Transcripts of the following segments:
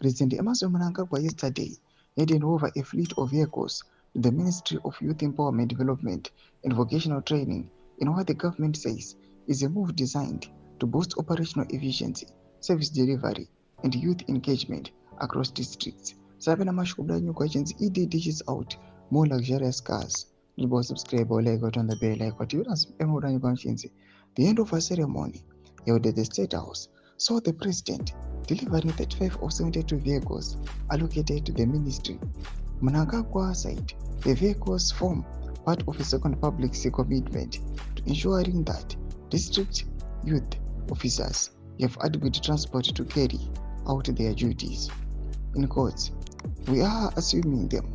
President Emmerson Mnangagwa yesterday handed over a fleet of vehicles to the Ministry of Youth Empowerment Development and Vocational Training in what the government says is a move designed to boost operational efficiency, service delivery, and youth engagement across districts. Sabina Mashkubla new questions ED dishes out more luxurious cars. Libo subscribe or like on the bell like what you conscience. The end of a ceremony held at the State House saw the president delivering 35 of 72 vehicles allocated to the ministry. Mnangagwa said the vehicles form part of a second public commitment to ensuring that district youth officers have adequate transport to carry out their duties. In quotes, we are assuming them,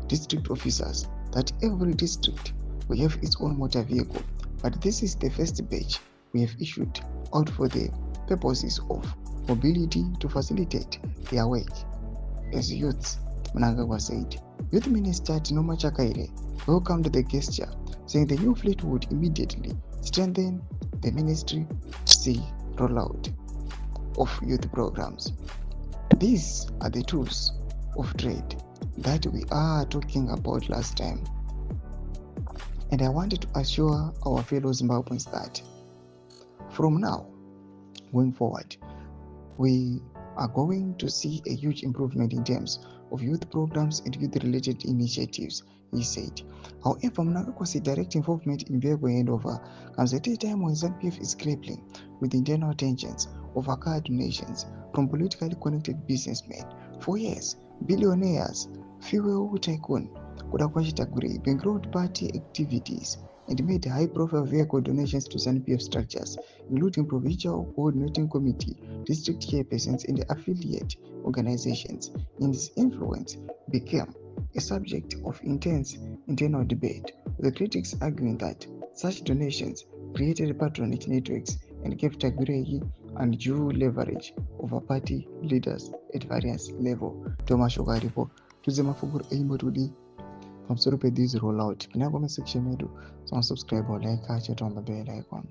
district officers, that every district will have its own motor vehicle, but this is the first batch we have issued out for the purposes of mobility to facilitate their work as youths, Mnangagwa said. Youth Minister Tinoma Chakaire welcomed the gesture, saying the new fleet would immediately strengthen the ministry to see rollout of youth programs. These are the tools of trade that we are talking about last time. And I wanted to assure our fellow Zimbabweans that from now going forward, we are going to see a huge improvement in terms of youth programs and youth-related initiatives, he said. However, Mnangagwa's direct involvement in vehicle handover comes at a time when ZANU-PF is grappling with internal tensions over car donations from politically connected businessmen. For years, billionaires, fuel tycoon Kudakwa Chitaguri bankrolled party activities and made high-profile vehicle donations to ZANU-PF structures, including provincial coordinating committee, district chairpersons, and affiliate organizations, and his influence became a subject of intense internal debate, with the critics arguing that such donations created patronage networks and gave Tagurei undue leverage over party leaders at various levels. Thomas Shogaripo, tuzema fuguru aimbo tudi pamusoro pedhizi rollout. Pinda comment section medu, so subscribe or like, catch it on the bell icon.